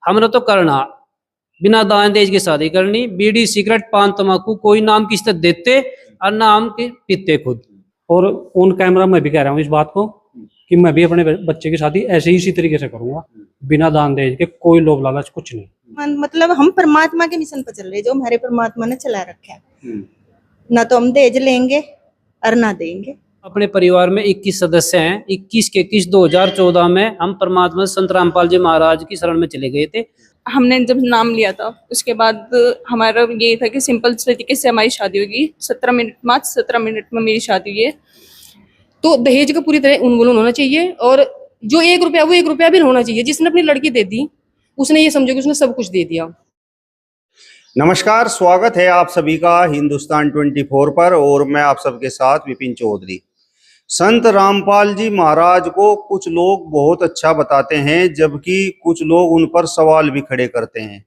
हमने तो करना बिना दान दहेज की शादी करनी, बीड़ी सिगरेट पान तम्बाकू कोई नाम किसी तरह देते और ना हम पीते खुद। और ऑन कैमरा मैं भी कह रहा हूँ इस बात को कि मैं भी अपने बच्चे की शादी ऐसे ही इसी तरीके से करूंगा, बिना दान दहेज के, कोई लोभ लालच कुछ नहीं। मतलब हम परमात्मा के मिशन पर चल रहे, जो हमारे परमात्मा ने चला रखा है। ना तो हम दहेज लेंगे और ना देंगे। अपने परिवार में 21 सदस्य हैं। 21 के 21 2014 में हम परमात्मा संत रामपाल जी महाराज की शरण में चले गए थे। हमने जब नाम लिया था उसके बाद हमारा ये था कि सिंपल तरीके से हमारी शादी होगी। 17 मिनट मात्र 17 मिनट में मेरी शादी हुई है। तो दहेज का पूरी तरह उन्मूलन होना चाहिए और जो 1 रुपया वो 1 रुपया भी होना चाहिए। जिसने अपनी लड़की दे दी उसने ये समझो कि उसने सब कुछ दे दिया। नमस्कार, स्वागत है आप सभी का हिंदुस्तान 24 पर और मैं आप सबके साथ विपिन चौधरी। संत रामपाल जी महाराज को कुछ लोग बहुत अच्छा बताते हैं, जबकि कुछ लोग उन पर सवाल भी खड़े करते हैं।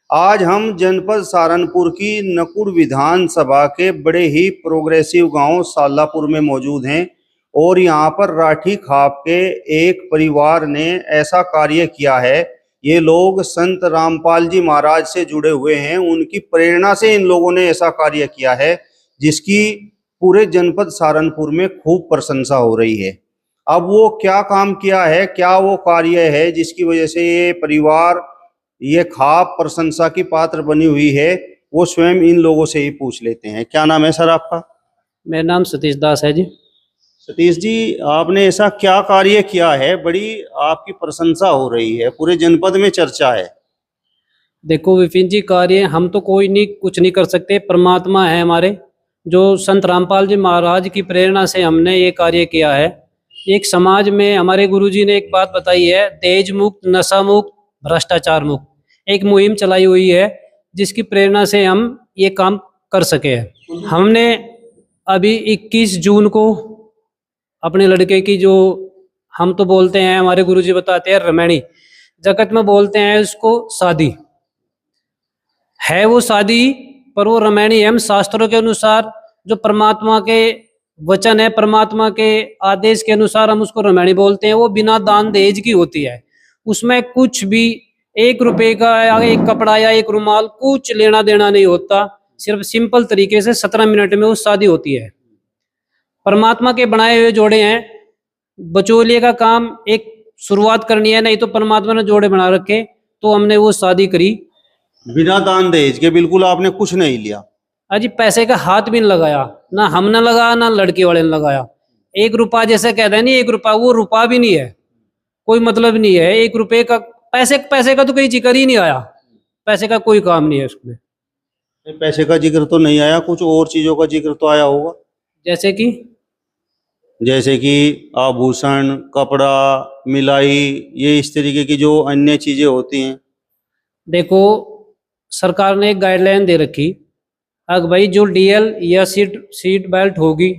आज हम जनपद सहारनपुर की नकुड़ विधानसभा के बड़े ही प्रोग्रेसिव गांव सालापुर में मौजूद हैं और यहाँ पर राठी खाप के एक परिवार ने ऐसा कार्य किया है। ये लोग संत रामपाल जी महाराज से जुड़े हुए हैं, उनकी प्रेरणा से इन लोगों ने ऐसा कार्य किया है जिसकी पूरे जनपद सहारनपुर में खूब प्रशंसा हो रही है। अब वो क्या काम किया है, क्या वो कार्य है जिसकी वजह से ये परिवार ये खाप प्रशंसा की पात्र बनी हुई है, वो स्वयं इन लोगों से ही पूछ लेते हैं। क्या नाम है सर आपका? मेरा नाम सतीश दास है जी। सतीश जी, आपने ऐसा क्या कार्य किया है, बड़ी आपकी प्रशंसा हो रही है, पूरे जनपद में चर्चा है? देखो विपिन जी, कार्य हम तो कोई नहीं कुछ नहीं कर सकते, परमात्मा है हमारे। जो संत रामपाल जी महाराज की प्रेरणा से हमने ये कार्य किया है। एक समाज में हमारे गुरुजी ने एक बात बताई है, दहेज मुक्त, नशा मुक्त, भ्रष्टाचार मुक्त एक मुहिम चलाई हुई है, जिसकी प्रेरणा से हम ये काम कर सके हैं। हमने अभी 21 जून को अपने लड़के की, जो हम तो बोलते हैं, हमारे गुरुजी बताते हैं रमैनी, जगत में बोलते हैं उसको शादी है, वो शादी पर वो रमैनी है। हम शास्त्रों के अनुसार जो परमात्मा के वचन है, परमात्मा के आदेश के अनुसार हम उसको रमैनी बोलते हैं। वो बिना दान दहेज की होती है, उसमें कुछ भी 1 रुपए का या एक कपड़ा या एक रुमाल कुछ लेना देना नहीं होता। सिर्फ सिंपल तरीके से 17 मिनट में वो शादी होती है। परमात्मा के बनाए हुए जोड़े हैं, बचोलिए का काम एक शुरुआत करनी है, नहीं तो परमात्मा ने जोड़े बना रखे, तो हमने वो शादी करी बिना दान दहेज के। बिल्कुल आपने कुछ नहीं लिया? अजी पैसे का हाथ भी नहीं लगाया, ना हमने लगाया ना लड़के वाले ने लगाया। 1 रुपया जैसे कहते हैं नहीं, 1 रुपया, वो रुपया भी नहीं है, कोई मतलब नहीं है 1 रुपये का। पैसे का तो कहीं जिक्र ही नहीं आया, पैसे का कोई काम नहीं है उसमें। पैसे का जिक्र तो नहीं आया, कुछ और चीजों का जिक्र तो आया होगा, जैसे कि आभूषण, कपड़ा, मिलाई, ये इस तरीके की जो अन्य चीजें होती हैं। देखो सरकार ने एक गाइडलाइन दे रखी, अगर भाई जो डीएल या सीट बेल्ट होगी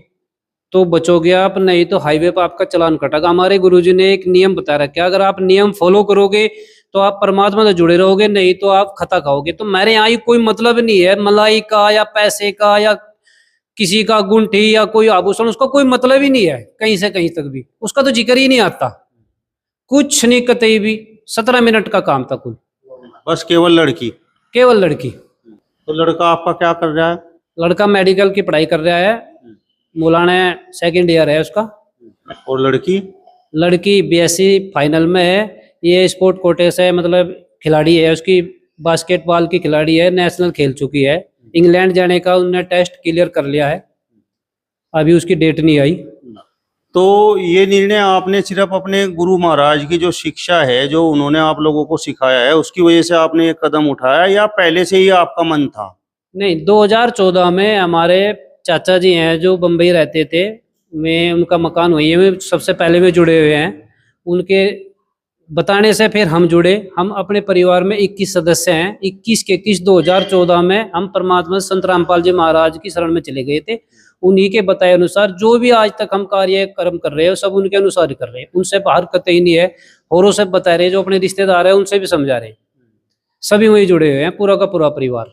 तो बचोगे आप, नहीं तो हाईवे पर आपका चालान कटेगा। हमारे गुरुजी ने एक नियम बता रखा, अगर आप नियम फॉलो करोगे तो आप परमात्मा से जुड़े रहोगे, नहीं तो आप खता खाओगे। तो मेरे यहाँ ही कोई मतलब नहीं है मलाई का या पैसे का या किसी का गुंठी या कोई आभूषण, उसका कोई मतलब ही नहीं है कहीं से कहीं तक भी, उसका तो जिक्र ही नहीं आता, कुछ नहीं कतई भी। 17 मिनट का काम था कुल, बस केवल लड़की? केवल लड़की। तो लड़का आपका क्या कर रहा है? लड़का मेडिकल की पढ़ाई कर रहा है, मौलाना 2nd ईयर है उसका। और लड़की? लड़की बीएससी फाइनल में है। ये स्पोर्ट कोटे से मतलब खिलाड़ी है, उसकी बास्केटबॉल की खिलाड़ी है, नेशनल खेल चुकी है। इंग्लैंड जाने का उन्होंने टेस्ट क्लियर कर लिया है, अभी उसकी डेट नहीं आई। तो ये निर्णय आपने सिर्फ अपने गुरु महाराज की जो शिक्षा है, जो उन्होंने आप लोगों को सिखाया है, उसकी वजह से आपने ये कदम उठाया या पहले से ही आपका मन था? नहीं, 2014 में हमारे चाचा जी हैं जो बम्बई रहते थे, मैं उनका मकान वही में सबसे पहले में जुड़े हुए हैं, उनके बताने से फिर हम जुड़े। हम अपने परिवार में 21 सदस्य हैं। 21 के 21 2014 में हम परमात्मा संत रामपाल जी महाराज की शरण में चले गए थे। उन्हीं के बताए अनुसार जो भी आज तक हम कार्य कर्म कर रहे हैं सब उनके अनुसार ही कर रहे हैं, उनसे बाहर कतई नहीं है। औरों से बता रहे, जो अपने रिश्तेदार है उनसे भी समझा रहे, सभी वही जुड़े हुए हैं, पूरा का पूरा परिवार।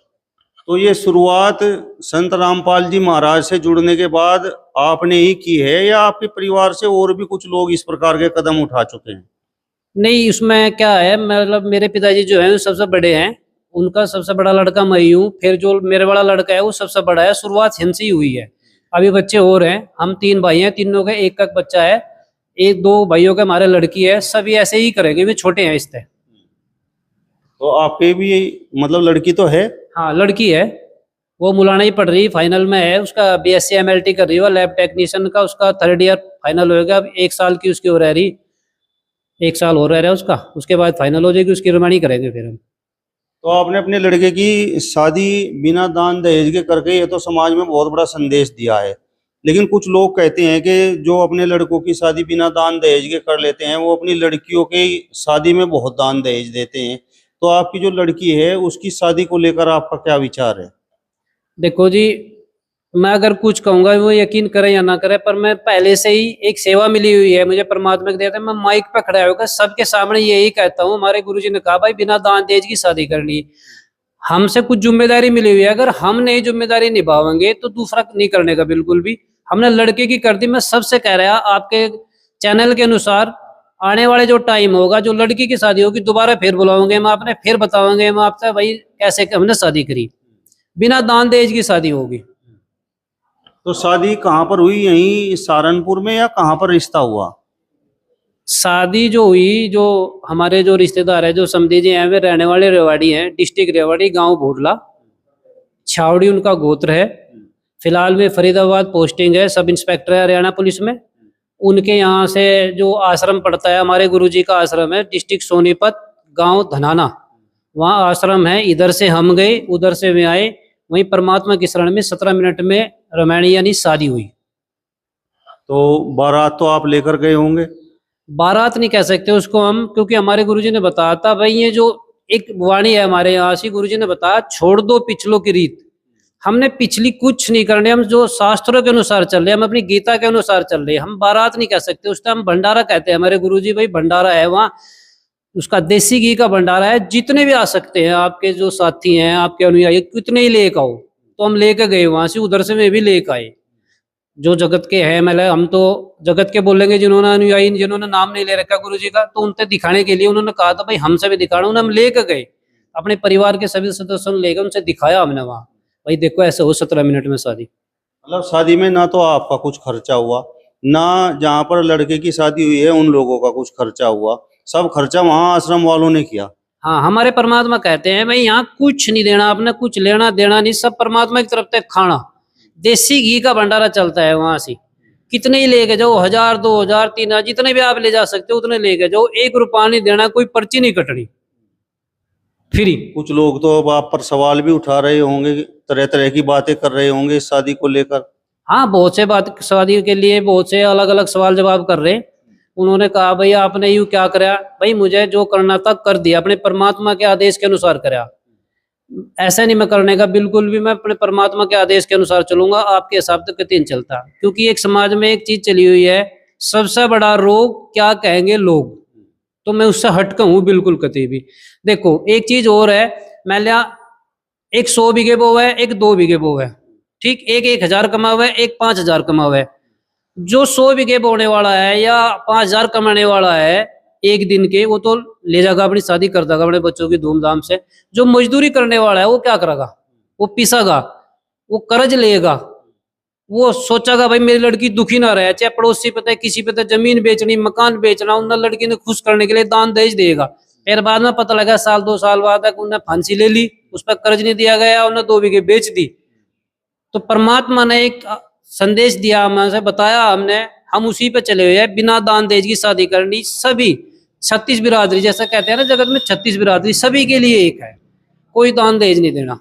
तो ये शुरुआत संत रामपाल जी महाराज से जुड़ने के बाद आपने ही की है या आपके परिवार से और भी कुछ लोग इस प्रकार के कदम उठा चुके हैं? नहीं, उसमें क्या है, मतलब मेरे पिताजी जो हैं वो सबसे बड़े हैं, उनका सबसे बड़ा लड़का मैं ही हूँ, फिर जो मेरे बड़ा लड़का है वो सबसे बड़ा है। शुरुआत इनसे ही हुई है। अभी बच्चे और हैं, हम 3 भाई हैं, तीनों के एक एक बच्चा है, एक 2 भाइयों के हमारे लड़की है, सभी ऐसे ही करेंगे, वे छोटे हैं इससे। तो आपके भी मतलब लड़की तो है? हाँ, लड़की है, वो मुलाना ही पढ़ रही, फाइनल में है, उसका बीएससी एमएलटी कर रही है, लैब टेक्नीशियन का उसका 3rd ईयर फाइनल होएगा। अब 1 साल की उसकी हो रह रही, 1 साल हो रहा है उसका, उसके बाद फाइनल हो जाएगी उसकी, रिमांडी करेंगे फिर हम। तो आपने अपने लड़के की शादी बिना दान दहेज के करके ये तो समाज में बहुत बड़ा संदेश दिया है, लेकिन कुछ लोग कहते हैं कि जो अपने लड़कों की शादी बिना दान दहेज के कर लेते हैं वो अपनी लड़कियों की शादी में बहुत दान दहेज देते हैं। तो आपकी जो लड़की है उसकी शादी को लेकर आपका क्या विचार है? देखो जी, मैं अगर कुछ कहूंगा वो यकीन करे या ना करे, पर मैं पहले से ही एक सेवा मिली हुई है मुझे परमात्मा के देते, मैं माइक पे खड़ा होकर सबके सामने यही कहता हूँ, हमारे गुरुजी ने कहा भाई बिना दान दहेज की शादी करनी, हमसे कुछ जिम्मेदारी मिली हुई है, अगर हम नहीं जिम्मेदारी निभावेंगे तो दूसरा नहीं करने का बिल्कुल भी। हमने लड़के की कर दी, मैं सबसे कह रहा आपके चैनल के अनुसार आने वाले जो टाइम होगा, जो लड़की की शादी होगी दोबारा फिर बुलाओगे, हम आपने फिर बताओगे हम आपसे भाई कैसे हमने शादी करी, बिना दान दहेज की शादी होगी। तो शादी कहाँ पर हुई, यहीं सहारनपुर में या कहाँ पर रिश्ता हुआ? शादी जो हुई, जो हमारे जो रिश्तेदार है, जो समधी जी हैं, वे रहने वाले रेवाड़ी हैं, डिस्ट्रिक्ट रेवाड़ी, गांव भोडला, छावड़ी उनका गोत्र है। फिलहाल में फरीदाबाद पोस्टिंग है, सब इंस्पेक्टर है हरियाणा पुलिस में। उनके यहाँ से जो आश्रम पड़ता है, हमारे गुरुजी का आश्रम है डिस्ट्रिक्ट सोनीपत, गांव धनाना, वहाँ आश्रम है। इधर से हम गए, उधर से वे आए, वहीं परमात्मा की शरण में 17 मिनट में रामायण यानी शादी हुई। तो बारात तो आप लेकर गए होंगे? बारात नहीं कह सकते उसको हम, क्योंकि हमारे गुरुजी ने बताया था भाई, ये जो एक वाणी है हमारे यहाँ से, गुरुजी ने बताया छोड़ दो पिछलों की रीत, हमने पिछली कुछ नहीं करने, हम जो शास्त्रों के अनुसार चल रहे हैं, हम अपनी गीता के अनुसार चल रहे हैं, हम बारात नहीं कह सकते, उस टाइम भंडारा कहते हैं हमारे गुरुजी, भाई भंडारा है वहाँ, उसका देसी घी का भंडारा है, जितने भी आ सकते हैं आपके जो साथी हैं, आपके अनुयायी, कितने ही लेकर आओ। तो हम लेकर गए वहां से, उधर से वे भी लेकर आए, जो जगत के हैं, मतलब हम तो जगत के बोलेंगे, जिन्होंने अनुयायी, जिन्होंने नाम नहीं ले रखा गुरुजी का, तो उनसे दिखाने के लिए उन्होंने कहा था भाई हमसे भी दिखाना, उन्हें हम लेकर गए, अपने परिवार के सभी सदस्यों ने लेकर उनसे दिखाया हमने वहाँ, भाई देखो ऐसे हो 17 मिनट में शादी। मतलब शादी में ना तो आपका कुछ खर्चा हुआ, ना जहाँ पर लड़के की शादी हुई है उन लोगों का कुछ खर्चा हुआ, सब खर्चा वहाँ आश्रम वालों ने किया। हाँ, हमारे परमात्मा कहते हैं भाई यहाँ कुछ नहीं देना, आपने कुछ लेना देना नहीं, सब परमात्मा की तरफ से खाना, देसी घी का भंडारा चलता है वहां से, कितने ही लेके जाओ, 1000 2000 3000 जितने भी आप ले जा सकते हो उतने लेके जाओ, 1 रुपया नहीं देना, कोई पर्ची नहीं कटनी, फ्री। कुछ लोग तो अब आप पर सवाल भी उठा रहे होंगे, तरह तरह की बातें कर रहे होंगे इस शादी को लेकर। हाँ, बहुत से बात शादी के लिए बहुत से अलग अलग सवाल जवाब कर रहे। उन्होंने कहा भाई आपने यूं क्या कराया, भाई मुझे जो करना था कर दिया, अपने परमात्मा के आदेश के अनुसार कराया, ऐसा नहीं मैं करने का बिल्कुल भी, मैं अपने परमात्मा के आदेश के अनुसार चलूंगा, आपके हिसाब से कतई नहीं चलता। क्योंकि एक समाज में एक चीज चली हुई है, सबसे बड़ा रोग क्या कहेंगे लोग, तो मैं उससे हटका हूं बिल्कुल कतई भी। देखो एक चीज और है, मैं लिया एक 100 बीघे बो है, एक 2 बीघे बो है, ठीक, एक 1000 कमा हुआ है, एक 5000 कमा हुआ है। जो 100 बीघे बोने वाला है या 5000 कमाने वाला है एक दिन के, वो तो ले जाएगा अपनी शादी कर देगा अपने बच्चों की धूमधाम से। जो मजदूरी करने वाला है वो क्या करेगा, वो पिसागा, वो कर्ज लेगा, वो सोचेगा भाई मेरी लड़की दुखी ना रहे, चाहे पड़ोसी पे किसी पे जमीन बेचनी, मकान बेचना, उन लड़की ने खुश करने के लिए दान दहेज देगा। फिर बाद में पता लगा 1 2 साल बाद तक उन्हें फांसी ले ली, उस पर कर्ज नहीं दिया गया, उन्हें 2 बीघे बेच दी। तो परमात्मा ने एक संदेश दिया, हमसे बताया हमने, हम उसी पे चले हुए हैं, बिना दान दहेज की शादी करनी, सभी 36 बिरादरी, जैसा कहते हैं ना जगत में 36 बिरादरी, सभी के लिए एक है, कोई दान दहेज नहीं देना।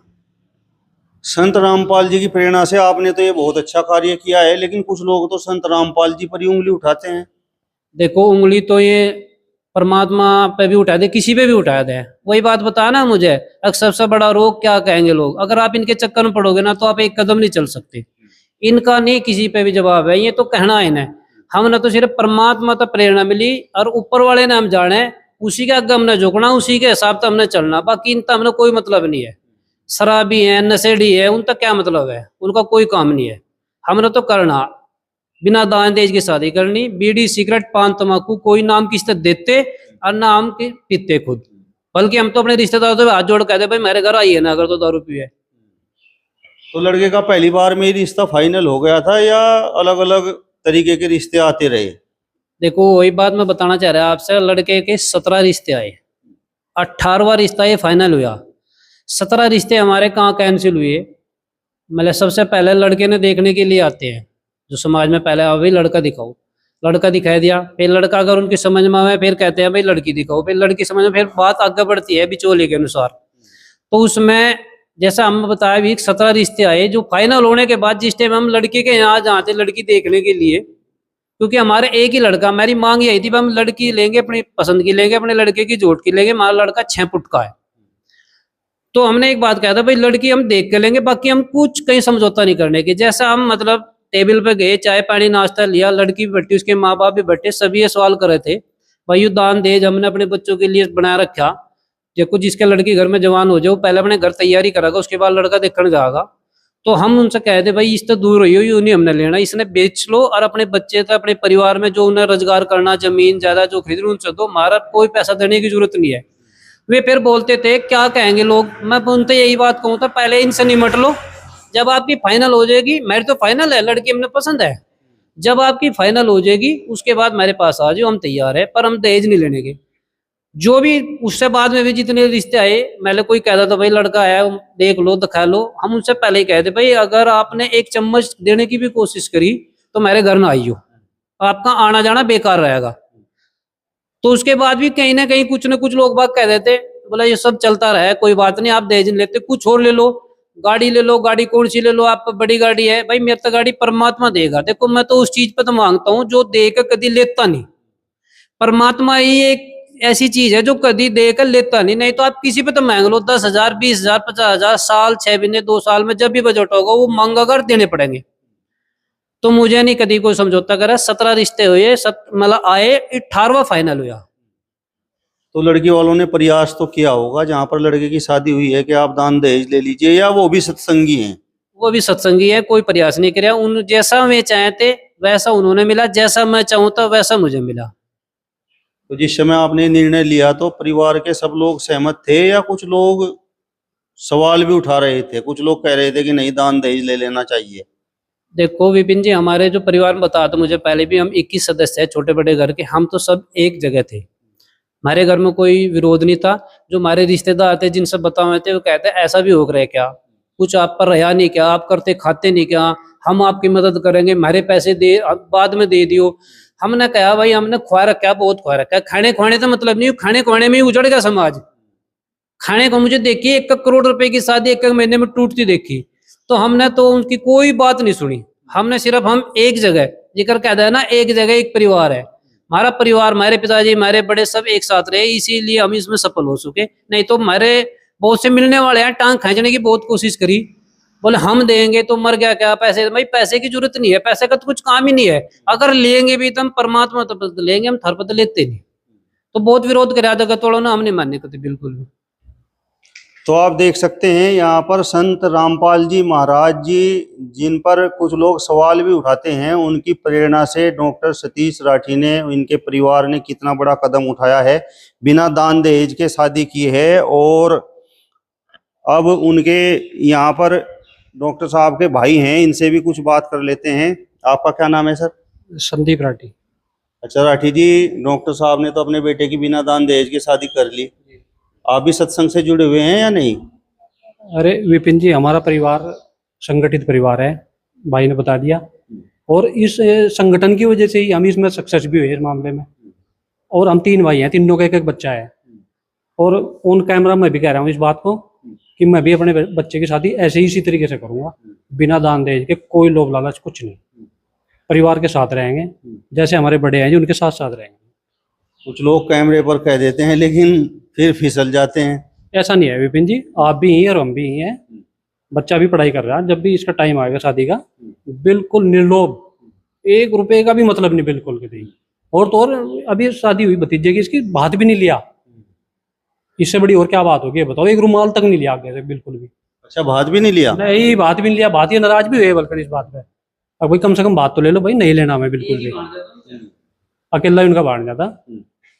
संत रामपाल जी की प्रेरणा से आपने तो ये बहुत अच्छा कार्य किया है, लेकिन कुछ लोग तो संत रामपाल जी पर ही उंगली उठाते हैं। देखो उंगली तो ये परमात्मा पे भी उठा दे, किसी पे भी उठा दे, वही बात बताया ना मुझे, सबसे बड़ा रोग क्या कहेंगे लोग, अगर आप इनके चक्कर में पड़ोगे ना तो आप एक कदम नहीं चल सकते। इनका नहीं किसी पे भी जवाब है, ये तो कहना है इन्हें, हमने तो सिर्फ परमात्मा तो प्रेरणा मिली और ऊपर वाले ने हम जाने, उसी के आगे हमने झुकना, उसी के हिसाब से हमने चलना, बाकी इनका हमने कोई मतलब नहीं है। शराबी है, नशेड़ी है, उनका क्या मतलब है, उनका कोई काम नहीं है। हमने तो करना बिना दान दहेज की शादी करनी, बीड़ी सिगरेट पान तंबाकू कोई नाम किसी तरह देते और ना हम पीते खुद, बल्कि हम तो अपने रिश्तेदारों से हाथ जोड़ कहते भाई मेरे घर आइए ना अगर तो दारू पिए। तो लड़के का पहली बार में ही रिश्ता फाइनल हो गया था या अलग अलग तरीके के रिश्ते आते रहे? देखो वही बात मैं बताना चाह रहा आपसे, लड़के के 17 रिश्ते आए, 18वां रिश्ता ये फाइनल हुआ। 17 रिश्ते हमारे कहाँ कैंसिल हुए? मतलब सबसे पहले लड़के ने देखने के लिए आते हैं, जो समाज में पहले भाई लड़का दिखाओ, लड़का दिखाई दिया, फिर लड़का अगर उनकी समझ में आए फिर कहते हैं भाई लड़की दिखाओ, फिर लड़की समझ में, फिर बात आगे बढ़ती है बिचौले के अनुसार। तो उसमें जैसा हम बताया भी 17 रिश्ते आए, जो फाइनल होने के बाद जिस टाइम हम लड़के के यहाँ जाते लड़की देखने के लिए, क्योंकि हमारे एक ही लड़का, मेरी मांग यही थी हम लड़की लेंगे अपनी पसंद की लेंगे, अपने लड़के की जोड़ की लेंगे, हमारा लड़का 6 फुट का है। तो हमने एक बात कहा था भाई लड़की हम देख के लेंगे, बाकी हम कुछ कहीं समझौता नहीं करने की। जैसा हम मतलब टेबल पे गए, चाय पानी नाश्ता लिया, लड़की भी बैठी, उसके माँ बाप भी बैठे, सभी ये सवाल कर रहे थे भाई ये दान दहेज हमने अपने बच्चों के लिए बना रखा, देखो जिसके लड़की घर में जवान हो जाए पहले अपने घर तैयारी करागा, उसके बाद लड़का देखने जाएगा। तो हम उनसे कहे थे भाई इससे दूर रहियो, ये नहीं हमने लेना, इसने बेच लो और अपने बच्चे तो अपने परिवार में जो उन्हें रोजगार करना, जमीन ज्यादा जो खरीद उनसे दो, हमारा कोई पैसा देने की जरूरत नहीं है। वे फिर बोलते थे क्या कहेंगे लोग, मैं उनसे यही बात कहूँ था पहले इनसे निमट लो, जब आपकी फाइनल हो जाएगी, मेरी तो फाइनल है, लड़की हमने पसंद है, जब आपकी फाइनल हो जाएगी उसके बाद मेरे पास आ जाओ, हम तैयार है, पर हम दहेज नहीं लेने के। जो भी उससे बाद में भी जितने रिश्ते आए, पहले कोई कहता था भाई लड़का है देख लो दिखा लो, हम उनसे पहले ही कहते भाई अगर आपने एक चम्मच देने की भी कोशिश करी तो मेरे घर ना आइयो, आपका आना जाना बेकार रहेगा। तो उसके बाद भी कहीं ना कहीं कुछ न कुछ लोग बाग कह देते, बोला ये सब चलता रहा है कोई बात नहीं, आप दहेज नहीं लेते कुछ और ले लो, गाड़ी ले लो, गाड़ी कौन सी ले लो, आप बड़ी गाड़ी है, भाई मेरी तो गाड़ी परमात्मा देगा। देखो मैं तो उस चीज पे तो मांगता हूँ जो देकर कभी लेता नहीं, परमात्मा ही एक ऐसी चीज है जो कभी देकर लेता नहीं। नहीं तो आप किसी पे तो मांग लो 10,000 20,000 50,000 साल 6 महीने 2 साल में जब भी बजट होगा वो मांगा कर देने पड़ेंगे। तो मुझे नहीं कभी कोई समझौता करा, 17 रिश्ते हुए, मतलब आए, 18वां फाइनल हुआ। तो लड़की वालों ने प्रयास तो किया होगा जहां पर लड़के की शादी हुई है कि आप दान दहेज ले लीजिए, या वो भी सत्संगी हैं? वो भी सत्संगी है, कोई प्रयास नहीं किया, उन जैसा वे चाहे थे वैसा उन्होंने मिला, जैसा मैं चाहूँ था वैसा मुझे मिला। तो जिस समय आपने निर्णय लिया तो परिवार के सब लोग सहमत थे या कुछ लोग सवाल भी उठा रहे थे, कुछ लोग कह रहे थे कि नहीं दान दहेज ले लेना चाहिए? देखो विपिन जी, हमारे जो परिवार में बता, तो मुझे पहले भी हम 21 सदस्य हैं छोटे बड़े घर के, हम तो सब एक जगह थे, हमारे घर में कोई विरोध नहीं था। जो हमारे रिश्तेदार थे जिनसे बताए थे वो कहते ऐसा भी हो रहा है क्या, कुछ आप पर रहा नहीं क्या, आप करते खाते नहीं क्या, हम आपकी मदद करेंगे, हमारे पैसे दे बाद में दे दियो। हमने कहा भाई हमने खुआ रखा, बहुत खुआ रखा, खाने खुआने तो मतलब नहीं, खाने खुआने में ही उजड़ गया समाज। खाने को मुझे देखिए 1 करोड़ रुपए की शादी 1 महीने में टूटती देखी, तो हमने तो उनकी कोई बात नहीं सुनी। हमने सिर्फ हम एक जगह जिक्र कहता है ना, एक जगह एक परिवार है, हमारा परिवार, हमारे पिताजी, हमारे बड़े सब एक साथ रहे, इसीलिए हम इसमें सफल हो सके। नहीं तो हमारे बहुत से मिलने वाले हैं, टांग खींचने की बहुत कोशिश करी, बोले हम देंगे तो मर गया क्या, पैसे, भाई पैसे की जरूरत नहीं है, पैसे का तो कुछ काम ही नहीं है, अगर लेंगे भी तो हम परमात्मा तो लेंगे, हम थर पर लेते नहीं। तो बहुत विरोध कराया था तोड़ो ना, हम नहीं मानने करते बिल्कुल भी। तो आप देख सकते हैं यहाँ पर संत रामपाल जी महाराज जी, जिन पर कुछ लोग सवाल भी उठाते हैं, उनकी प्रेरणा से डॉक्टर सतीश राठी ने, इनके परिवार ने कितना बड़ा कदम उठाया है, बिना दान दहेज के शादी की है। और अब उनके यहाँ पर डॉक्टर साहब के भाई हैं, इनसे भी कुछ बात कर लेते हैं। आपका क्या नाम है सर? संदीप राठी। अच्छा राठी जी, डॉक्टर साहब ने तो अपने बेटे की बिना दान दहेज की शादी कर ली, आप भी सत्संग से जुड़े हुए हैं या नहीं? अरे विपिन जी, हमारा परिवार संगठित परिवार है, भाई ने बता दिया, और इस संगठन की वजह से ही हम इसमें सक्सेस भी हुए इस मामले में। और हम 3 भाई हैं, तीनों का एक बच्चा है, और ऑन कैमरा मैं भी कह रहा हूँ इस बात को कि मैं भी अपने बच्चे की शादी ऐसे ही इसी तरीके से करूँगा, बिना दान दहेज के, कोई लोभ लालच कुछ नहीं, परिवार के साथ रहेंगे, जैसे हमारे बड़े हैं जी उनके साथ साथ रहेंगे। कुछ लोग कैमरे पर कह देते हैं लेकिन फिर फिसल जाते हैं। ऐसा नहीं है विपिन जी, आप भी ही और हम भी ही हैं, बच्चा भी पढ़ाई कर रहा है, जब भी इसका टाइम आएगा शादी का बिल्कुल निर्लोभ, 1 रुपए का भी मतलब नहीं बिल्कुल के नहीं। और तो और अभी शादी हुई भतीजे की, इसकी बात भी नहीं लिया, इससे बड़ी और क्या बात होगी बताओ, 1 रुमाल तक नहीं लिया आगे से बिल्कुल भी। अच्छा, बात भी नहीं लिया? नहीं, बात भी नहीं लिया, बात ये नाराज भी हुए बल्कि इस बात पे। अब भाई कम से कम बात तो ले लो भाई, नहीं लेना हमें बिल्कुल भी, अकेला ही उनका बांट जाता।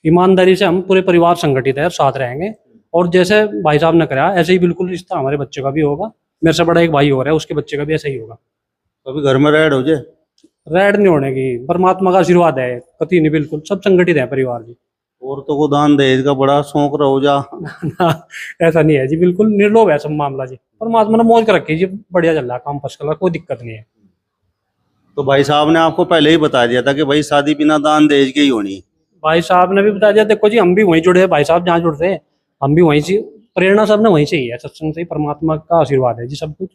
ईमानदारी से हम पूरे परिवार संगठित है, साथ रहेंगे। और जैसे भाई साहब ने कराया ऐसे ही बिल्कुल रिश्ता हमारे बच्चे का भी होगा। मेरे से बड़ा एक भाई हो रहा है, उसके बच्चे का भी ऐसा ही होगा। कभी घर में रैड हो जाए? रैड नहीं होने की, परमात्मा का आशीर्वाद है, कति नहीं, बिल्कुल सब संगठित है परिवार जी। औरतों को दान दहेज का बड़ा शौक रहो जा। ऐसा नहीं है जी, बिल्कुल निर्लोभ है सब मामला जी। परमात्मा ने मौज कर रखी जी, बढ़िया चल रहा है काम, फर्स्ट क्लास, कोई दिक्कत नहीं है। तो भाई साहब ने आपको पहले ही बता दिया था कि भाई शादी बिना दान दहेज के ही होनी है? भाई साहब ने भी बता दिया, देखो जी हम भी वहीं जुड़े हैं, भाई साहब जहाँ जुड़ते हैं हम भी वहीं से, प्रेरणा सब ने वहीं से ही है, सत्संग से ही, परमात्मा का आशीर्वाद है जी सब कुछ।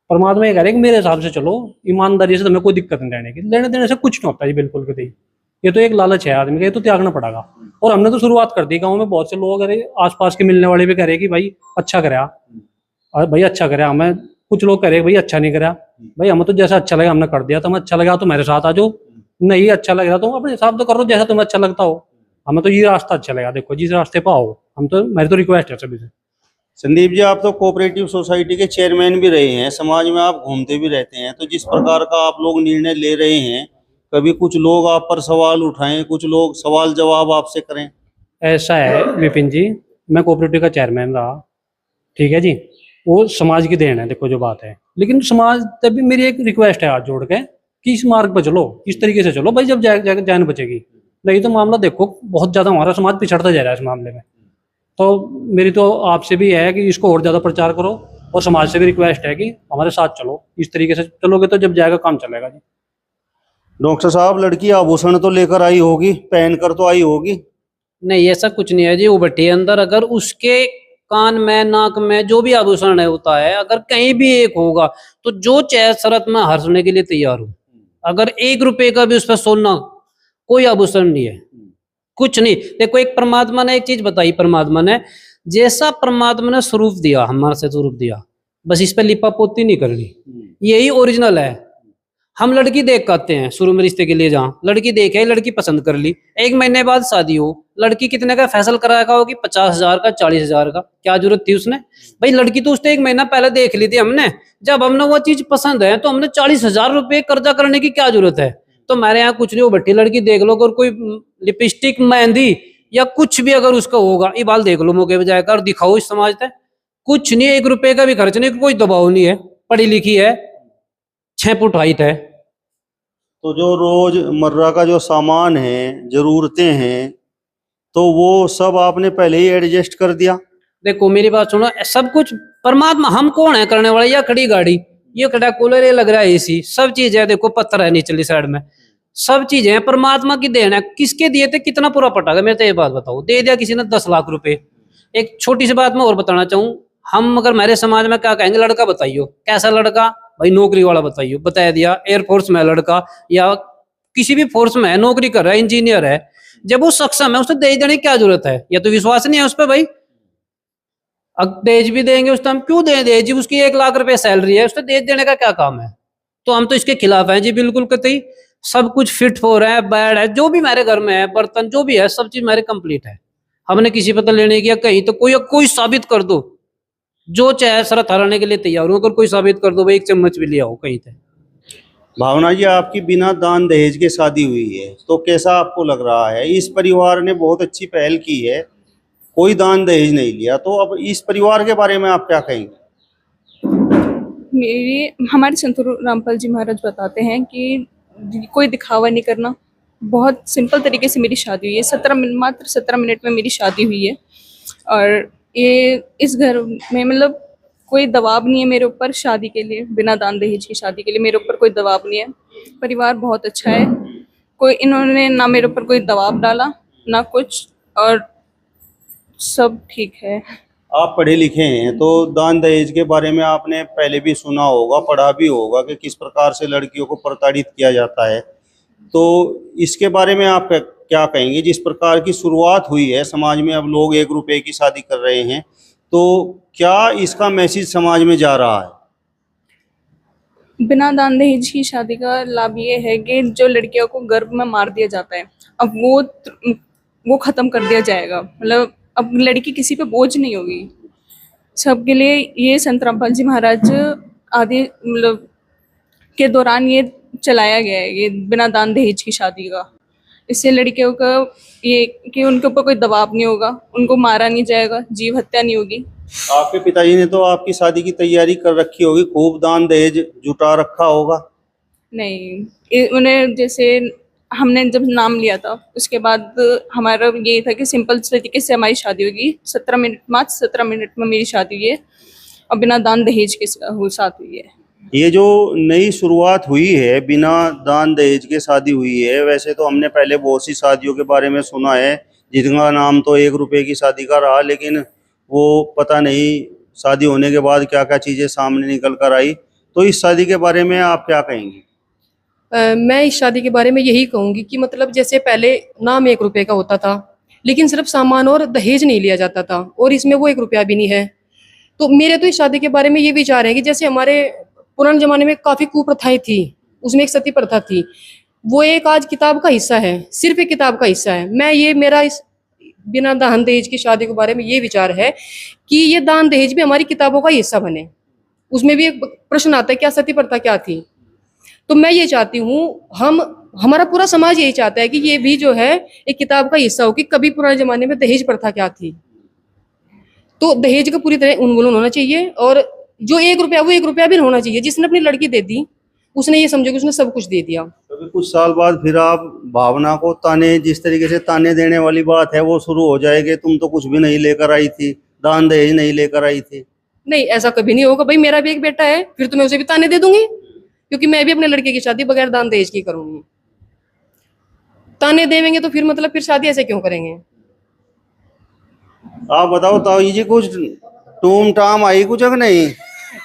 परमात्मा ये कह रहे हैं कि मेरे हिसाब से चलो, ईमानदारी से, तुम्हें कोई दिक्कत नहीं रहने की, लेने देने से कुछ नहीं होता जी, बिल्कुल भी नहीं। ये तो एक लालच है आदमी का, ये तो त्यागना पड़ेगा। और हमने तो शुरुआत कर दी, गाँव में बहुत से लोग अरे आसपास के मिलने वाले भी कह रहे कि भाई अच्छा कराया, और भाई अच्छा कराया। हमें कुछ लोग कह रहे भाई अच्छा नहीं कराया, भाई हमें तो जैसा अच्छा लगा हमने कर दिया, तुम्हें अच्छा लगा तो मेरे साथ आ जाओ, नहीं अच्छा लग रहा तो अपने हिसाब से करो, जैसा तुम्हें अच्छा लगता हो। हमें तो ये रास्ता अच्छा लगा, देखो जिस रास्ते पे आओ, हम तो, मेरी तो रिक्वेस्ट है सभी से। संदीप जी, आप तो कोऑपरेटिव सोसाइटी के चेयरमैन भी रहे हैं, समाज में आप घूमते भी रहते हैं, तो जिस प्रकार का आप लोग निर्णय ले रहे हैं, कभी कुछ लोग आप पर सवाल उठाएं, कुछ लोग सवाल जवाब आपसे करें? ऐसा है विपिन जी, मैं कोऑपरेटिव का चेयरमैन रहा, ठीक है जी, वो समाज की देन है, देखो जो बात है। लेकिन समाज तभी मेरी एक रिक्वेस्ट है हाथ जोड़ के कि इस मार्ग पर चलो, इस तरीके से चलो भाई, जब जान बचेगी। नहीं तो मामला देखो बहुत ज्यादा हमारा समाज पिछड़ता जा रहा है इस मामले में। तो मेरी तो आपसे भी है कि इसको और ज्यादा प्रचार करो, और समाज से भी रिक्वेस्ट है कि हमारे साथ चलो, इस तरीके से चलोगे तो जब जाएगा काम चलेगा जी। डॉक्टर साहब, लड़की आभूषण तो लेकर आई होगी, पहन कर तो आई होगी? नहीं, ऐसा कुछ नहीं है जी। वो बैठी है अंदर, अगर उसके कान में, नाक में जो भी आभूषण है होता है, अगर कहीं भी एक होगा तो जो चाहे शरत में हर्षने के लिए तैयार हूँ। अगर 1 रुपए का भी उस पर सोना, कोई आभूषण नहीं है, कुछ नहीं। देखो, एक परमात्मा ने एक चीज बताई, परमात्मा ने जैसा परमात्मा ने स्वरूप दिया, हमारे से स्वरूप दिया, बस इस पर लिपा पोती नहीं करनी, यही ओरिजिनल है। हम लड़की देख करते हैं शुरू में रिश्ते के लिए, जहाँ लड़की देखे, लड़की पसंद कर ली, 1 महीने बाद शादी हो, लड़की कितने का फैसला कराया होगी, 50,000 का, 40,000 का, क्या जरूरत थी उसने? भाई लड़की तो उसने 1 महीना पहले देख ली थी हमने, जब हमने वो चीज पसंद है तो हमने 40,000 रुपये कर्जा करने की क्या जरूरत है? तो मेरे यहाँ कुछ नहीं, वो भट्टी लड़की देख लो, अगर कोई लिपस्टिक, मेहंदी या कुछ भी अगर उसका होगा, ये बाल देख लो मौके पे जाकर, दिखाओ इस समाज तक, कुछ नहीं, 1 रुपए का भी खर्च नहीं, कोई दबाव नहीं है, पढ़ी लिखी है, 6 फुट हाइट है। तो जो रोजमर्रा का जो सामान है, जरूरतें हैं, तो वो सब आपने पहले ही एडजस्ट कर दिया? देखो मेरी बात सुनो, सब कुछ परमात्मा, हम कौन है करने वाले? या खड़ी गाड़ी, ये खड़ा कूलर, ये लग रहा है एसी, सब चीज है, देखो पत्थर है निचली साइड में, सब चीजें हैं, परमात्मा की देन है। किसके दिए थे, कितना पूरा पटागा? मेरे तो ये बात बताओ, दे दिया किसी ने 10 लाख रुपए। एक छोटी सी बात मैं और बताना चाहूँ, हम अगर मेरे समाज में क्या कहेंगे, लड़का बताइयो, कैसा लड़का? भाई नौकरी वाला बताइयो, बता दिया, एयरफोर्स में लड़का, या किसी भी फोर्स में है, नौकरी कर रहा है, इंजीनियर है, जब वो सक्षम है, उसे दहेज देने की क्या जरूरत है? या तो विश्वास नहीं है उस पर भाई, अब दहेज भी देंगे उस टाइम, क्यों दें दहेज? उसकी 1 लाख रुपए सैलरी है, उससे दहेज देने का क्या काम है? तो हम तो इसके खिलाफ हैं जी, बिल्कुल कतई। सब कुछ फिट हो रहा है, बैड है, जो भी मेरे घर में है, बर्तन जो भी है, सब चीज मेरे कंप्लीट है। हमने किसी पता लेने किया कहीं, तो कोई साबित कर दो, जो चाहे शरत हराने के लिए तैयार हूँ, अगर कोई साबित कर दो भाई 1 चम्मच भी लिया हो कहीं से। भावना जी, आपकी बिना दान दहेज के शादी हुई है, तो कैसा आपको लग रहा है? इस परिवार ने बहुत अच्छी पहल की है, कोई दान दहेज नहीं लिया, तो अब इस परिवार के बारे में आप क्या कहेंगे? हमारे संत रामपाल जी महाराज बताते हैं कि कोई दिखावा नहीं करना, बहुत सिंपल तरीके से मेरी शादी हुई है, मात्र 17 मिनट में मेरी शादी हुई है। और ये इस घर में मतलब कोई दबाव नहीं है मेरे ऊपर शादी के लिए, बिना दान दहेज की शादी के लिए मेरे ऊपर कोई दबाव नहीं है। परिवार बहुत अच्छा है, कोई इन्होंने ना मेरे ऊपर कोई दबाव डाला ना कुछ, और सब ठीक है। आप पढ़े लिखे हैं, तो दान दहेज के बारे में आपने पहले भी सुना होगा, पढ़ा भी होगा कि किस प्रकार से लड़कियों को प्रताड़ित किया जाता है, तो इसके बारे में आप क्या कहेंगे? जिस प्रकार की शुरुआत हुई है समाज में, अब लोग 1 रुपए की शादी कर रहे हैं, तो क्या इसका मैसेज समाज में जा रहा है? बिना दान दहेज की शादी का लाभ ये है कि जो लड़कियों को गर्भ में मार दिया जाता है, अब वो खत्म कर दिया जाएगा। मतलब अब लड़की किसी पे बोझ नहीं होगी, सबके लिए। ये संत रामपाल जी महाराज आदि मतलब के दौरान ये चलाया गया है, ये बिना दान दहेज की शादी का। इससे लड़कियों का ये कि उनके ऊपर कोई दबाव नहीं होगा, उनको मारा नहीं जाएगा, जीव हत्या नहीं होगी। आपके पिताजी ने तो आपकी शादी की तैयारी कर रखी होगी, खूब दान दहेज जुटा रखा होगा। नहीं, उन्हें जैसे हमने जब नाम लिया था उसके बाद हमारा ये था कि सिंपल तरीके से हमारी शादी होगी। 17 मिनट, मात्र 17 मिनट में मेरी शादी हुई है और बिना दान दहेज के साथ हुई है। ये जो नई शुरुआत हुई है, बिना दान दहेज के शादी हुई है। वैसे तो हमने पहले बहुत सी शादियों के बारे में सुना है जिनका नाम तो 1 रुपए की शादी का रहा, लेकिन वो पता नहीं शादी होने के बाद क्या क्या चीजें सामने निकल कर आई। तो इस शादी के बारे में आप क्या कहेंगी? मैं इस शादी के बारे में यही कहूंगी कि मतलब जैसे पहले नाम 1 रुपए का होता था, लेकिन सिर्फ सामान और दहेज नहीं लिया जाता था, और इसमें वो 1 रुपया भी नहीं है। तो मेरे तो इस शादी के बारे में ये विचार है कि जैसे हमारे पुराने जमाने में काफी कुप्रथाएं थी, उसमें एक सती प्रथा थी, वो एक आज किताब का हिस्सा है, सिर्फ एक किताब का हिस्सा है। मेरा इस बिना दान दहेज की शादी के बारे में ये विचार है कि ये दान दहेज भी हमारी किताबों का हिस्सा बने। उसमें भी एक प्रश्न आता है क्या सती प्रथा क्या थी। तो मैं ये चाहती हूँ, हमारा पूरा समाज यही चाहता है कि ये भी जो है एक किताब का हिस्सा हो कि कभी पुराने जमाने में दहेज प्रथा क्या थी। तो दहेज का पूरी तरह उन्मूलन होना चाहिए, और जो 1 रुपया वो 1 रुपया भी होना चाहिए। जिसने अपनी लड़की दे दी उसने ये समझो कि उसने सब कुछ दे दिया। कभी कुछ साल बाद फिर आप भावना को ताने, जिस तरीके से ताने देने वाली बात है वो शुरू हो जाएगी, तुम तो कुछ भी नहीं लेकर आई थी, दान दहेज नहीं लेकर आई थी। नहीं, ऐसा कभी नहीं होगा भाई। मेरा भी एक बेटा है, फिर तो मैं उसे भी ताने दे दूंगी, क्योंकि मैं भी अपने लड़के की शादी बगैर दान दहेज की करूंगी। ताने देवेंगे तो फिर मतलब फिर शादी ऐसे क्यों करेंगे? आप बताओ ताऊ जी, कुछ टूम टाम आई कुछ कि नहीं?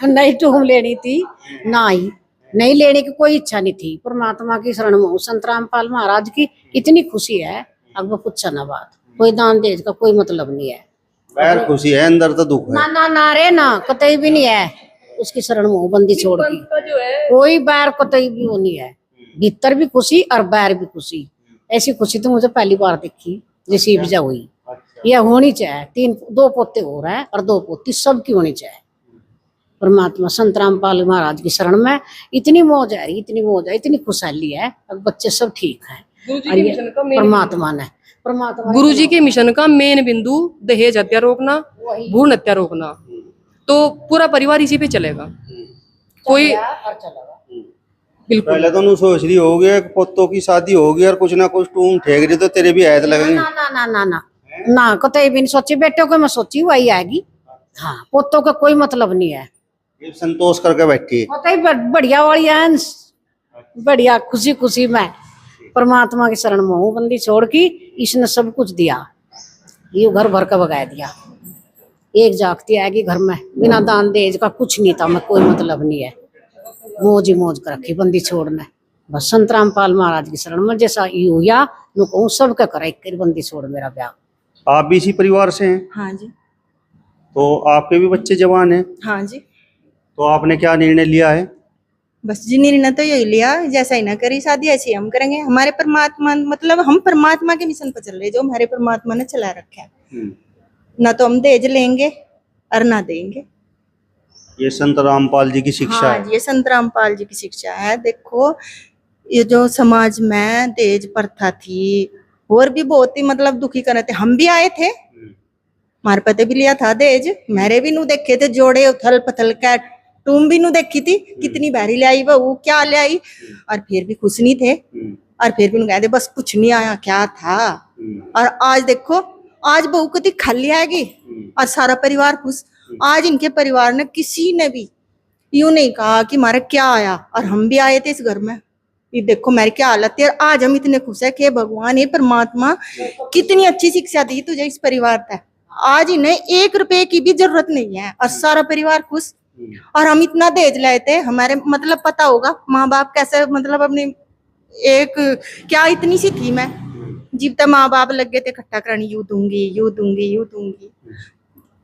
नहीं टूम लेनी थी, ना ही नहीं लेने की कोई इच्छा नहीं थी। परमात्मा की शरण में संत रामपाल महाराज की इतनी खुशी है, अब वो पूछा ना बात। कोई दान दहेज का कोई मतलब नहीं है। बाहर खुशी है, अंदर तो दुख है। ना ना ना रे ना, कतई भी नहीं है। उसकी शरण में बंदी छोड़ की कोई बैर कतई भी वो नहीं है। भीतर भी खुशी और बैर भी खुशी। ऐसी खुशी तो मुझे पहली बार देखी जैसी विजय हुई। यह होनी चाहिए। 2 पोते हो रहा है और 2 पोती सबकी होनी चाहिए। परमात्मा संत रामपाल महाराज की शरण में इतनी मौज है, इतनी मौज है, इतनी खुशहाली है। अब बच्चे सब ठीक है। परमात्मा ने गुरु जी के मिशन का मेन बिंदु दहेज हत्या रोकना, भ्रूण हत्या रोकना। तो पूरा परिवार इसी पे चलेगा। कोई बिल्कुल पहले तो सोच रही होगी पोतों की शादी होगी और कुछ ना कुछ टूम ठेक रही तो तेरे भी ऐद लगेंगे। ना ना ना ना ना ना, कतई भी नहीं सोची। बेटों को मैं सोची वही आएगी। हाँ, पोतों का कोई मतलब नहीं है। ये संतोष करके बैठी है। कतई बढ़िया वाली है, बढ़िया खुशी खुशी में परमात्मा की शरण में हूँ। बंदी छोड़ की इसने सब कुछ दिया, ये घर भर का बगा दिया। एक जागती आएगी घर में, बिना दान दहेज का कुछ नहीं था, मैं कोई मतलब नहीं है। मौज ही मौज कर रखी बंदी छोड़ने। बस संत रामपाल महाराज की शरण में जैसा हुआ नु कहूँ सबका करा एक बंदी छोड़ मेरा ब्याह। आप भी इसी परिवार से हैं? हाँ जी। तो आपके भी बच्चे जवान हैं? हाँ जी। तो आपने क्या निर्णय लिया है? बस जी निर्णय तो यही लिया, जैसा ही ना करी शादी ऐसी हम करेंगे। हमारे परमात्मा मतलब हम परमात्मा के मिशन पर चल रहे, जो हमारे परमात्मा ने चला रखा है। ना तो हम दहेज लेंगे और ना देंगे। ये संत रामपाल जी की शिक्षा हाँ, है। ये संत रामपाल जी की शिक्षा है। देखो ये जो समाज में दहेज प्रथा थी और भी बहुत ही मतलब दुखी कर रहे थे। हम भी आए थे, हमारे पते भी लिया था दहेज, मेरे भी नू देखे थे जोड़े उथल पथल का। तुम भी नू देखी थी कितनी भारी ले आई वो क्या ले आई, और फिर भी खुश नहीं थे। और फिर भी नू कहते बस कुछ नहीं आया क्या था। और आज देखो, आज बहू कति खाली आएगी और सारा परिवार खुश। आज इनके परिवार ने किसी ने भी यूं नहीं कहा कि हमारा क्या आया। और हम भी आए थे इस घर में, ये देखो मेरी क्या हालत है। आज हम इतने खुश है कि भगवान हे परमात्मा कितनी अच्छी शिक्षा दी तुझे इस परिवार तक। आज इन्हें 1 रुपए की भी जरूरत नहीं है और सारा परिवार खुश। और हम इतना दहेज लाए थे, हमारे मतलब पता होगा माँ बाप कैसे मतलब अपनी एक क्या इतनी सी थी मैं, जब तक माँ बाप लगे थे इकट्ठा करनी, यूं दूंगी यूं दूंगी यूं दूंगी।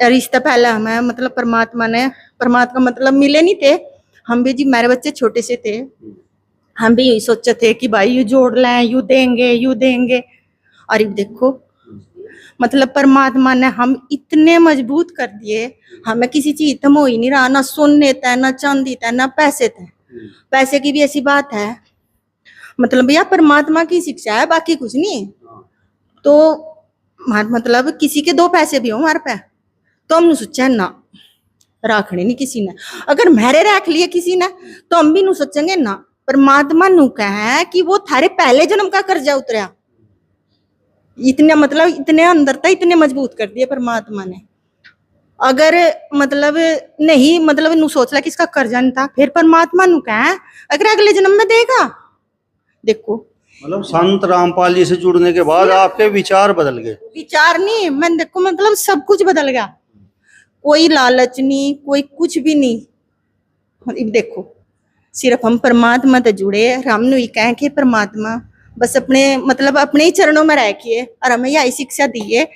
रिश्ता पहला हमें मतलब परमात्मा मतलब मिले नहीं थे। हम भी जी मेरे बच्चे छोटे से थे, हम भी यही सोचे थे कि भाई यू जोड़ लें, यू देंगे। और अब देखो मतलब परमात्मा ने हम इतने मजबूत कर दिए, हमें किसी चीज तो हो ही नहीं रहा, ना सोने था, ना चांदी था, ना पैसे थे। पैसे की भी ऐसी बात है, मतलब भैया परमात्मा की शिक्षा है, बाकी कुछ नहीं है। तो मतलब किसी के 2 पैसे भी हो हमारे पे तो हमने सोचा ना राखने नहीं किसी ने, अगर मेरे रख लिए किसी ने तो हम भी नहीं सोचेंगे ना। परमात्मा नु कहे कि वो थारे पहले जन्म का कर्जा उतरा, इतने मतलब इतने अंदर था, इतने मजबूत कर दिए परमात्मा ने। अगर मतलब नहीं मतलब नु सोच ला कि इसका कर्जा नहीं था, फिर परमात्मा नु कहे अगर अगले जन्म में देगा। देखो मतलब संत रामपाल जी से जुड़ने के बाद आपके विचार बदल गए? विचार नहीं, मैं देखो मतलब सब कुछ बदल गया, कोई लालच नहीं, कोई कुछ भी नहीं। अब देखो सिर्फ हम परमात्मा से जुड़े, हमने ये कहे कि परमात्मा बस अपने मतलब अपने ही चरणों में रखिए, और हमें यही शिक्षा दी है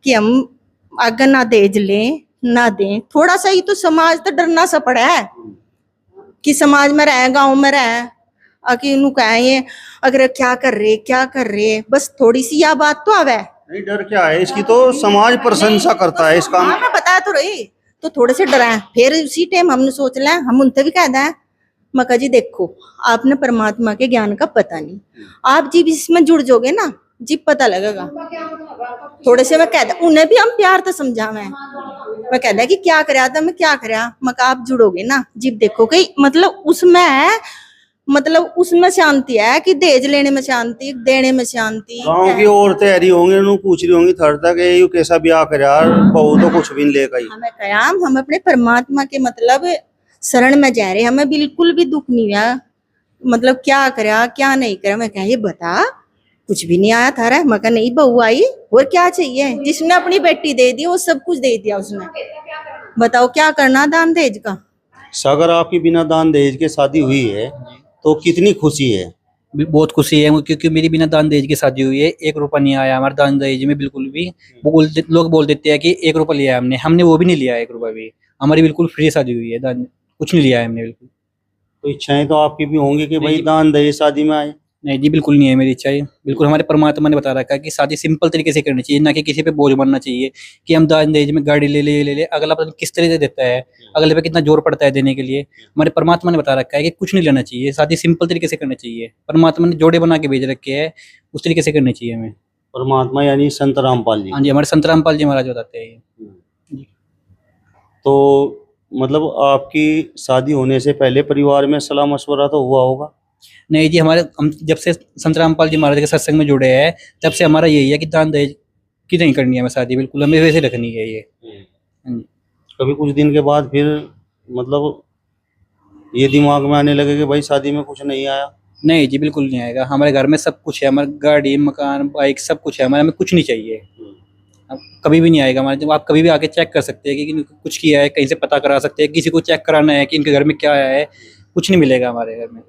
कि हम आगे ना देज लें ना दें। थोड़ा सा ही तो समाज तो डरना सा पड़ा है कि समाज में रहे, गांव में रहे, आके इन्हों कहे अगर क्या कर रहे, बस थोड़ी सी यह बात तो आवे। नहीं, डर क्या है इसकी, तो समाज प्रशंसा करता है इस काम। हाँ, मैं बता तो रही, तो थोड़े से डरा है। फिर उसी टाइम हमने सोच लिया, हम उनसे भी कह दें मका जी देखो आपने परमात्मा के ज्ञान का पता नहीं, आप जी इसमें जुड़ जाओगे ना जी पता लगेगा। थोड़े से मैं कह दा उन्हें भी हम प्यार तो समझावे, मैं कह दा कि क्या कराया था, मैं क्या कराया, मका आप जुड़ोगे ना जी देखोगे मतलब उसमें शांति है कि दहेज लेने में शांति, देने में शांति। गांव की औरतें हरी होंगी, उन्होंने पूछ रही होंगी थर तक ये कैसा ब्याह कर यार, बहू तो कुछ भी नहीं लेकर आई। हमें कयाम हम अपने परमात्मा के मतलब शरण में जा रहे, हमें बिल्कुल भी दुख नहीं हुआ। मतलब क्या करा क्या नहीं करा, मैं कहा ये बता कुछ भी नहीं आया था। मैं कहा नहीं बहू आई, और क्या चाहिए, जिसने अपनी बेटी दे दी वो सब कुछ दे दिया उसने, बताओ क्या करना दान दहेज का। अगर आपकी बिना दान दहेज के शादी हुई है तो कितनी खुशी है? बहुत खुशी है क्योंकि मेरी बिना दान दहेज की शादी हुई है, 1 रुपया नहीं आया हमारे दान दहेज में बिल्कुल भी। लोग बोल देते हैं कि 1 रुपया लिया है हमने वो भी नहीं लिया 1 रुपया भी, हमारी बिल्कुल फ्री शादी हुई है, दान कुछ नहीं लिया है हमने बिल्कुल। तो इच्छाएं तो आपकी भी होंगी कि भाई दान दहेज शादी में आए? नहीं जी बिल्कुल नहीं है मेरी इच्छा, बिल्कुल हमारे परमात्मा ने बता रखा है कि शादी सिंपल तरीके से करनी चाहिए, ना कि किसी पे बोझ बनना चाहिए कि हम दान दहेज में गाड़ी ले अगला पता नहीं किस तरह से देता है, अगले पे कितना जोर पड़ता है देने के लिए। हमारे परमात्मा ने बता रखा है कि कुछ नहीं लेना चाहिए, शादी सिंपल तरीके से करनी चाहिए, परमात्मा ने जोड़े बना के भेज रखे हैं, उस तरीके से करनी चाहिए हमें। परमात्मा यानी संत रामपाल जी? हाँ जी, हमारे संत रामपाल जी महाराज बताते हैं। तो मतलब आपकी शादी होने से पहले परिवार में सलाह मशवरा तो हुआ होगा? नहीं जी, हम जब से संत रामपाल जी महाराज के सत्संग में जुड़े हैं तब से हमारा यही है कि दान दहेज की नहीं करनी है हमें शादी, बिल्कुल हमें वैसे रखनी है ये। कभी कुछ दिन के बाद फिर मतलब ये दिमाग में आने लगे कि भाई शादी में कुछ नहीं आया? नहीं जी बिल्कुल नहीं आएगा, हमारे घर में सब कुछ है, हमारे गाड़ी मकान बाइक सब कुछ है हमारे, हमें कुछ नहीं चाहिए। अब कभी भी नहीं आएगा हमारे, आप कभी भी आके चेक कर सकते हैं कि कुछ किया है, कहीं से पता करा सकते हैं, किसी को चेक कराना है कि इनके घर में क्या आया है, कुछ नहीं मिलेगा हमारे घर में।